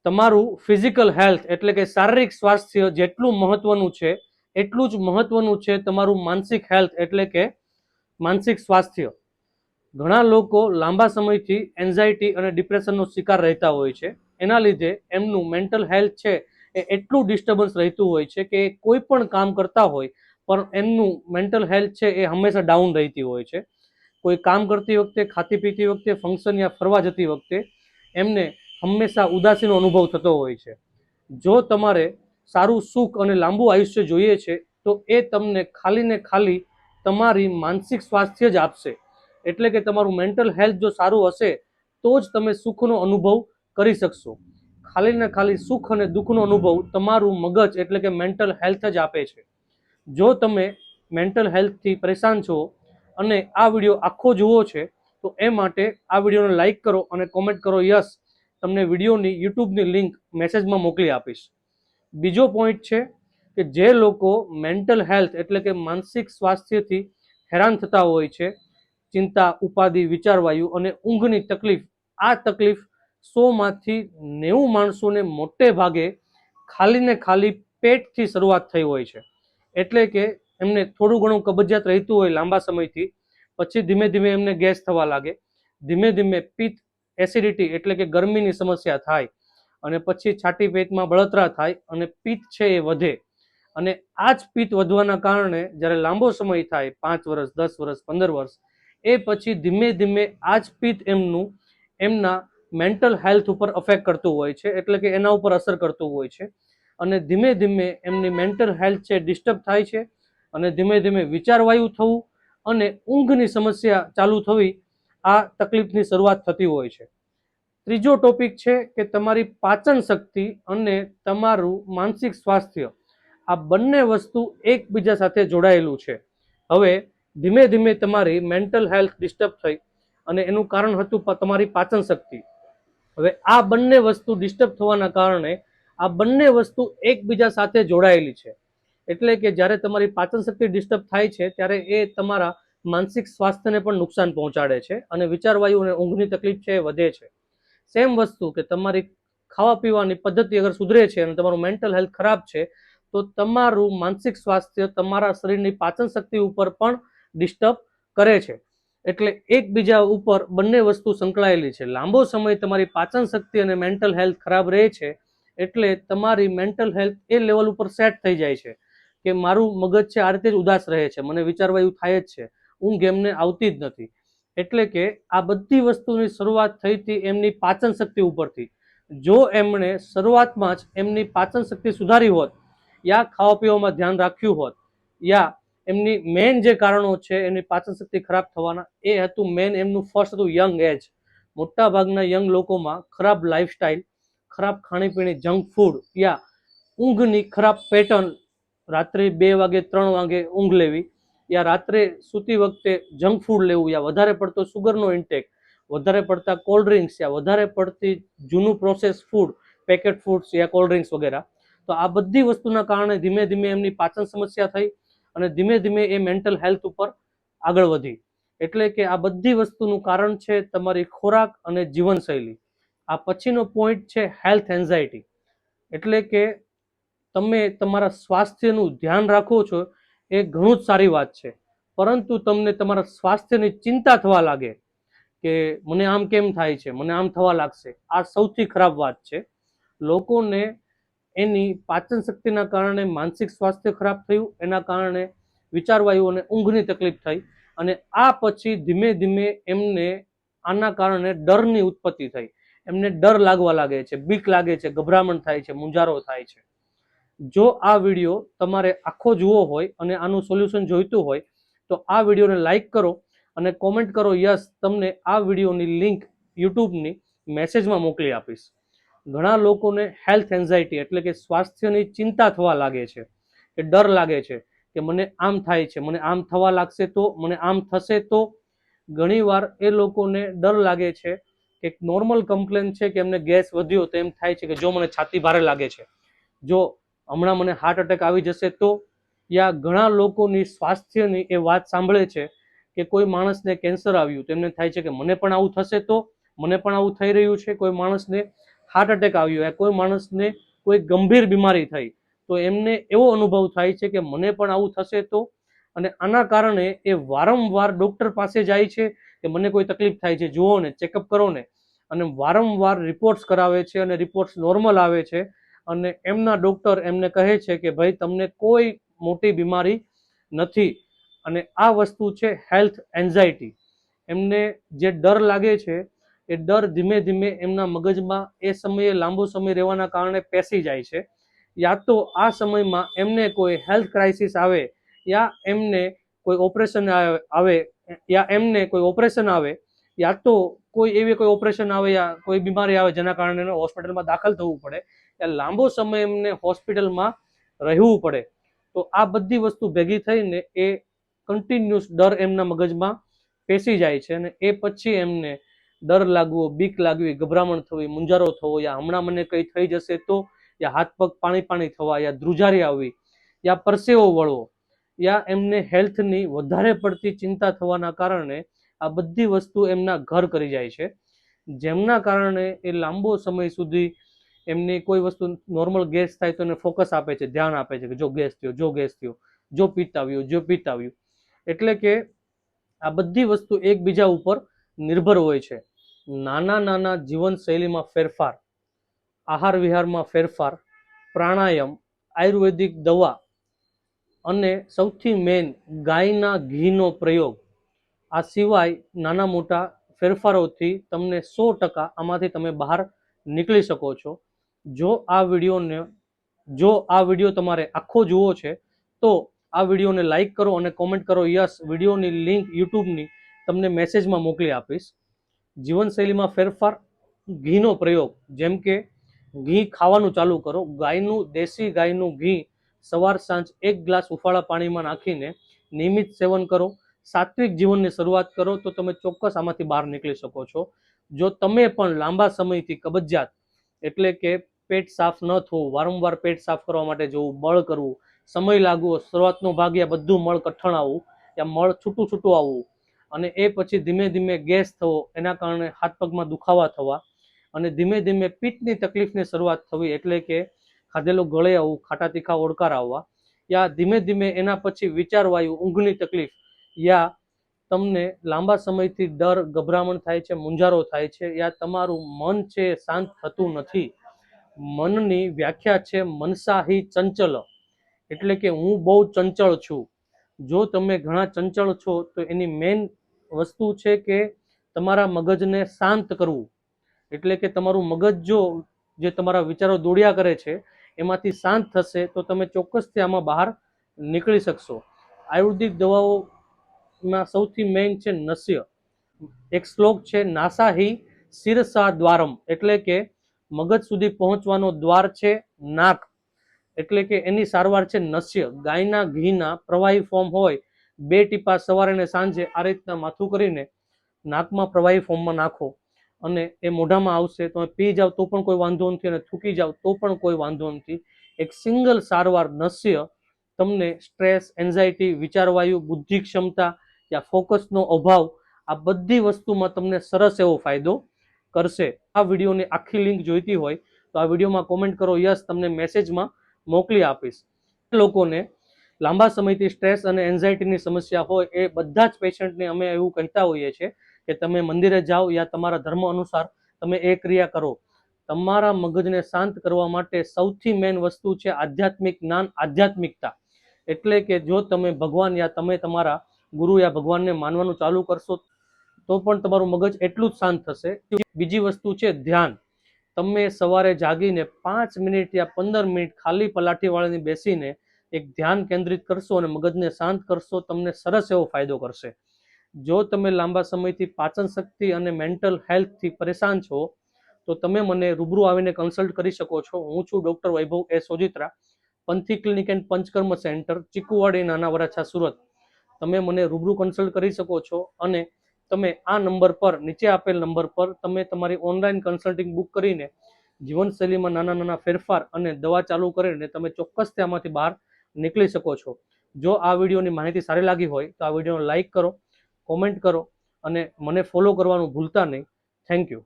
તમારું physical health એટલે કે શારીરિક સ્વાસ્થ્ય જેટલું મહત્વનું છે એટલું જ મહત્વનું છે તમારું માનસિક હેલ્થ એટલે કે માનસિક સ્વાસ્થ્ય. ઘણા લોકો લાંબા સમયથી એન્ઝાયટી અને ડિપ્રેશનનો શિકાર રહેતા હોય છે. એના લીધે એમનું મેન્ટલ હેલ્થ છે એ એટલું ડિસ્ટર્બન્સ રહેતું હોય છે કે કોઈ પણ કામ કરતા હોય પણ એમનું મેન્ટલ હેલ્થ છે એ હંમેશા ડાઉન રહેતી હોય છે. કોઈ કામ કરતી વખતે, ખાતી પીતી વખતે, ફંક્શન યા ફરવા જતી વખતે એમને હંમેશા ઉદાસીનો અનુભવ થતો હોય છે. જો તમારે સારું સુખ અને લાંબુ આયુષ્ય જોઈએ છે તો એ તમને ખાલી ને ખાલી તમારી માનસિક સ્વાસ્થ્ય જ આપશે. એટલે કે તમારું મેન્ટલ હેલ્થ જો સારું હશે તો જ તમે સુખનો અનુભવ કરી શકશો. ખાલી ને ખાલી સુખ અને દુઃખનો અનુભવ તમારું મગજ એટલે કે મેન્ટલ હેલ્થ જ આપે છે. જો તમે મેન્ટલ હેલ્થથી પરેશાન છો અને આ વિડીયો આખો જુઓ છે તો એ માટે આ વિડીયોને લાઈક કરો અને કોમેન્ટ કરો યસ. તમને વિડીયોની યુટ્યુબની લિંક મેસેજમાં મોકલી આપીશ. બીજો પોઈન્ટ છે કે જે લોકો મેન્ટલ હેલ્થ એટલે કે માનસિક સ્વાસ્થ્યથી હેરાન થતા હોય છે, ચિંતા, ઉપાધિ, વિચારવાયુ અને ઊંઘની તકલીફ, આ તકલીફ 100માંથી 90 માણસોને મોટે ભાગે ખાલી ને ખાલી પેટથી શરૂઆત થઈ હોય છે. એટલે કે એમને થોડું ઘણું કબજિયાત રહેતું હોય લાંબા સમયથી, પછી ધીમે ધીમે એમને ગેસ થવા લાગે, ધીમે ધીમે પિત્ત, એસિડિટી એટલે કે ગરમીની સમસ્યા થાય, અને પછી છાતી પેટમાં બળતરા થાય અને પિત્ત છે એ વધે. અને આ જ પિત્ત વધવાના કારણે જ્યારે લાંબો સમય થાય, 5 વર્ષ, 10 વર્ષ, 15 વર્ષ, એ પછી ધીમે ધીમે આ જ પિત્ત એમના મેન્ટલ હેલ્થ ઉપર અફેક્ટ કરતું હોય છે, એટલે કે એના ઉપર અસર કરતું હોય છે. અને ધીમે ધીમે એમની મેન્ટલ હેલ્થ છે ડિસ્ટર્બ થાય છે, અને ધીમે ધીમે વિચારવાયુ થવું અને ઊંઘની સમસ્યા ચાલુ થવી, આ તકલીફની શરૂઆત થતી હોય છે. ત્રીજો ટોપિક છે કે તમારી પાચન શક્તિ અને તમારું માનસિક સ્વાસ્થ્ય, આ બંને વસ્તુ એકબીજા સાથે જોડાયેલું છે. હવે ધીમે ધીમે તમારી મેન્ટલ હેલ્થ ડિસ્ટર્બ થઈ અને એનું કારણ હતું તમારી પાચન શક્તિ. હવે આ બંને વસ્તુ ડિસ્ટર્બ થવાના કારણે આ બંને વસ્તુ એકબીજા સાથે જોડાયેલી છે. એટલે કે જ્યારે તમારી પાચન શક્તિ ડિસ્ટર્બ થાય છે ત્યારે એ તમારા માનસિક સ્વાસ્થ્યને પણ નુકસાન પહોંચાડે છે અને વિચારવાયુ અને ઊંઘની તકલીફ છે એ વધે છે. સેમ વસ્તુ કે તમારી ખાવા પીવાની પદ્ધતિ અગર સુધરે છે અને તમારું મેન્ટલ હેલ્થ ખરાબ છે તો તમારું માનસિક સ્વાસ્થ્ય તમારા શરીરની પાચન શક્તિ ઉપર પણ ડિસ્ટર્બ કરે છે. એટલે એકબીજા ઉપર બંને વસ્તુ સંકળાયેલી છે. લાંબો સમય તમારી પાચન શક્તિ અને મેન્ટલ હેલ્થ ખરાબ રહે છે એટલે તમારી મેન્ટલ હેલ્થ એ લેવલ ઉપર સેટ થઈ જાય છે કે મારું મગજ છે આ રીતે જ ઉદાસ રહે છે, મને વિચારવાયું થાય જ છે, ઊંઘ એમને આવતી જ નથી. એટલે કે આ બધી વસ્તુની શરૂઆત થઈ હતી એમની પાચન શક્તિ ઉપરથી. જો એમણે શરૂઆતમાં જ એમની પાચન શક્તિ સુધારી હોત, યા ખાવા પીવામાં ધ્યાન રાખ્યું હોત, યા એમની મેઇન જે કારણો છે એમની પાચન શક્તિ ખરાબ થવાના, એ હતું મેઇન એમનું ફર્સ્ટ હતું યંગ એજ. મોટા ભાગના યંગ લોકોમાં ખરાબ લાઈફસ્ટાઈલ, ખરાબ ખાણીપીણી, જંક ફૂડ, યા ઊંઘની ખરાબ પેટર્ન, રાત્રે 2 વાગે 3 વાગે ઊંઘ લેવી, યા રાત્રે સૂતી વખતે જંક ફૂડ લેવું, યા વધારે પડતો સુગરનો ઇન્ટેક, વધારે પડતા કોલ્ડ ડ્રિંક્સ, યા વધારે પડતી જૂનું પ્રોસેસ ફૂડ, પેકેટ ફૂડ્સ યા કોલ્ડ ડ્રિંક્સ વગેરે. તો આ બધી વસ્તુના કારણે ધીમે ધીમે એમની પાચન સમસ્યા થઈ અને ધીમે ધીમે એ મેન્ટલ હેલ્થ ઉપર આગળ વધી. એટલે કે આ બધી વસ્તુનું કારણ છે તમારી ખોરાક અને જીવનશૈલી. આ પછીનો પોઈન્ટ છે હેલ્થ એન્ઝાયટી. એટલે કે તમે તમારા સ્વાસ્થ્યનું ધ્યાન રાખો છો એ ઘણું જ સારી વાત છે, પરંતુ તમને તમારા સ્વાસ્થ્યની ચિંતા થવા લાગે કે મને આમ કેમ થાય છે, મને આમ થવા લાગશે, આ સૌથી ખરાબ વાત છે. લોકોને એની પાચન શક્તિના કારણે માનસિક સ્વાસ્થ્ય ખરાબ થયું, એના કારણે વિચારવાયુ અને ઊંઘની તકલીફ થઈ, અને આ પછી ધીમે ધીમે એમને આના કારણે ડરની ઉત્પત્તિ થઈ. એમને ડર લાગવા લાગે છે, બીક લાગે છે, ગભરામણ થાય છે, મૂંઝારો થાય છે. જો આ વિડીયો તમારે આખો જોવો હોય અને આનું સોલ્યુશન જોઈતું હોય તો આ વિડીયોને લાઈક કરો અને કોમેન્ટ કરો યસ. તમને આ વિડીયોની લિંક યુટ્યુબની મેસેજમાં મોકલી આપીશ. ઘણા લોકોને હેલ્થ એન્ઝાયટી એટલે કે સ્વાસ્થ્યની ચિંતા થવા લાગે છે, કે ડર લાગે છે કે મને આમ થાય છે, મને આમ થવા લાગશે તો, મને આમ થશે તો. ઘણીવાર એ લોકોને ડર લાગે છે કે નોર્મલ કમ્પ્લેન છે કે એમને ગેસ વધ્યો તો એમ થાય છે કે જો મને છાતી ભારે લાગે છે, જો હમણાં મને હાર્ટ એટેક આવી જશે તો. યા ઘણા લોકોની સ્વાસ્થ્યની એ વાત સાંભળે છે કે કોઈ માણસને કેન્સર આવ્યું તો એમને થાય છે કે મને પણ આવું થશે તો, મને પણ આવું થઈ રહ્યું છે. કોઈ માણસને હાર્ટ એટેક આવ્યો, યા કોઈ માણસને કોઈ ગંભીર બીમારી થઈ તો એમને એવો અનુભવ થાય છે કે મને પણ આવું થશે તો, અને આના કારણે એ વારંવાર ડૉક્ટર પાસે જાય છે કે મને કોઈ તકલીફ થાય છે, જુઓ ને, ચેકઅપ કરો ને, અને વારંવાર રિપોર્ટ્સ કરાવે છે અને રિપોર્ટ્સ નોર્મલ આવે છે અને એમના ડૉક્ટર એમને કહે છે કે ભાઈ તમને કોઈ મોટી બીમારી નથી. અને આ વસ્તુ છે હેલ્થ એન્ઝાયટી. એમને જે ડર લાગે છે એ ડર ધીમે ધીમે એમના મગજમાં એ સમયે લાંબો સમય રહેવાના કારણે પેસી જાય છે. યા તો આ સમયમાં એમને કોઈ હેલ્થ ક્રાઇસિસ આવે, યા એમને કોઈ ઓપરેશન આવે, યા તો કોઈ એવી કોઈ ઓપરેશન આવે યા કોઈ બીમારી આવે જેના કારણે એને હોસ્પિટલમાં દાખલ થવું પડે, યા લાંબો સમય એમને હોસ્પિટલમાં રહેવું પડે. તો આ બધી વસ્તુ ભેગી થઈને એ કન્ટિન્યુઅસ ડર એમના મગજમાં પેસી જાય છે અને એ પછી એમને ડર લાગવો, બીક લાગવી, ગભરામણ થવી, મૂંઝારો થવો, યા હમણાં મને કંઈ થઈ જશે તો, યા હાથ પગ પાણી પાણી થવા, યા ધ્રુજારી આવવી, યા પરસેવો વળવો, યા એમને હેલ્થની વધારે પડતી ચિંતા થવાના કારણે આ બધી વસ્તુ એમના ઘર કરી જાય છે, જેમના કારણે એ લાંબો સમય સુધી એમની કોઈ વસ્તુ નોર્મલ ગેસ થાય તો એને ફોકસ આપે છે, ધ્યાન આપે છે કે જો ગેસ થયો, જો ગેસ થયો, જો પિત્ત આવ્યું, જો પિત્ત આવ્યું. એટલે કે આ બધી વસ્તુ એકબીજા ઉપર નિર્ભર હોય છે. નાના નાના જીવનશૈલીમાં ફેરફાર, આહાર વિહારમાં ફેરફાર, પ્રાણાયામ, આયુર્વેદિક દવા અને સૌથી મેઇન ગાયના ઘીનો પ્રયોગ, આ સિવાય નાના મોટા ફેરફારોથી તમને 100% આમાંથી તમે બહાર નીકળી શકો છો. જો આ વિડીયો તમારે આખો જોવો છે તો આ વિડીયોને લાઈક કરો અને કોમેન્ટ કરો યસ. વિડીયોની લિંક યુટ્યુબની તમને મેસેજમાં મોકલી આપીશ. જીવનશૈલીમાં ફેરફાર, ઘીનો પ્રયોગ, જેમ કે ઘી ખાવાનું ચાલુ કરો. દેશી ગાયનું ઘી સવાર સાંજ 1 ગ્લાસ હુંફાળા પાણીમાં નાખીને નિયમિત સેવન કરો. સાત્વિક જીવનની શરૂઆત કરો તો તમે ચોક્કસ આમાંથી બહાર નીકળી શકો છો. જો તમે પણ લાંબા સમયથી કબજિયાત એટલે કે પેટ સાફ ન થવું, વારંવાર પેટ સાફ કરવા માટે જવું, બળ કરવું, સમય લાગવો, શરૂઆતનો ભાગ યા બધું મળ કઠણ આવવું યા મળ છૂટું છૂટું આવવું, અને એ પછી ધીમે ધીમે ગેસ થવો, એના કારણે હાથ પગમાં દુખાવા થવા, અને ધીમે ધીમે પિત્તની તકલીફની શરૂઆત થવી એટલે કે ખાધેલું ગળે આવવું, ખાટા તીખા ઓડકાર આવવા, યા ધીમે ધીમે એના પછી વિચારવાયું, ઊંઘની તકલીફ, યા તમને લાંબા સમયથી ડર, ગભરામણ થાય છે, મૂંઝારો થાય છે, યા તમારું મન છે શાંત થતું નથી. મનની વ્યાખ્યા છે મનસાહી ચંચલ, એટલે કે હું બહુ ચંચળ છું. જો તમે ઘણા ચંચળ છો તો એની મેઇન વસ્તુ છે કે તમારા મગજને શાંત કરવું. એટલે કે તમારું મગજ જે તમારા વિચારો દોડ્યા કરે છે એમાંથી શાંત થશે તો તમે ચોક્કસથી આમાં બહાર નીકળી શકશો. આયુર્વેદિક દવાઓમાં સૌથી મેઇન છે નસ્ય. એક શ્લોક છે નાસાહી શિરસા દ્વારમ, એટલે કે મગજ સુધી પહોંચવાનો દ્વાર છે નાક, એટલે કે એની સારવાર છે નસ્ય. ગાયના ઘીના પ્રવાહી ફોર્મ હોય, 2 ટીપા સવારે અને સાંજે આ રીતના માથું કરીને નાકમાં પ્રવાહી ફોર્મમાં નાખો અને એ મોઢામાં આવશે. તમે પી જાઓ તો પણ કોઈ વાંધો નથી અને થૂકી જાઓ તો પણ કોઈ વાંધો નથી. એક સિંગલ સારવાર નસ્ય તમને સ્ટ્રેસ, એન્ઝાયટી, વિચારવાયુ, બુદ્ધિ ક્ષમતા યા ફોકસનો અભાવ, આ બધી વસ્તુમાં તમને સરસ એવો ફાયદો કરશે. આ વિડીયોની આખી લિંક જોઈતી હોય તો આ વિડીયોમાં કોમેન્ટ કરો યસ, તમને મેસેજમાં મોકલી આપીશ. લોકોને લાંબા સમયથી સ્ટ્રેસ અને એન્ઝાયટીની સમસ્યા હોય એ બધા જ પેશન્ટને અમે એવું કહેતા હોઈએ છીએ કે તમે મંદિરે જાઓ યા તમારા ધર્મ અનુસાર તમે એ ક્રિયા કરો. તમારા મગજને શાંત કરવા માટે સૌથી મેઇન વસ્તુ છે આધ્યાત્મિક જ્ઞાન, આધ્યાત્મિકતા. એટલે કે જો તમે ભગવાન યા તમે તમારા ગુરુ યા ભગવાનને માનવાનું ચાલુ કરશો તો પણ તમારું મગજ એટલું જ શાંત થશે. બીજી વસ્તુ છે ધ્યાન. તમે સવારે જાગીને 5 મિનિટ યા 15 મિનિટ ખાલી પલાઠી વાળીને બેસીને એક ધ્યાન કેન્દ્રિત કરશો અને મગજને શાંત કરશો, તમને સરસ એવો ફાયદો કરશે. જો તમે લાંબા સમયથી પાચન શક્તિ અને મેન્ટલ હેલ્થથી પરેશાન છો તો તમે મને રૂબરૂ આવીને કન્સલ્ટ કરી શકો છો. હું છું doctor Vaibhav A Sojitra, Panthi clinic and Panchakarma center, Chikuwadi, Nana Varachha, Surat. તમે મને રૂબરૂ કન્સલ્ટ કરી શકો છો અને તમે આ નંબર પર, નીચે આપેલ નંબર પર તમે તમારી ઓનલાઈન કન્સલ્ટિંગ બુક કરીને જીવનશૈલીમાં નાના નાના ફેરફાર અને દવા ચાલુ કરીને તમે ચોક્કસથી આમાંથી બહાર નીકળી શકો છો. જો આ વિડીયોની માહિતી સારી લાગી હોય તો આ વિડીયોને લાઈક કરો, કોમેન્ટ કરો અને મને ફોલો કરવાનું ભૂલતા નહીં. Thank you.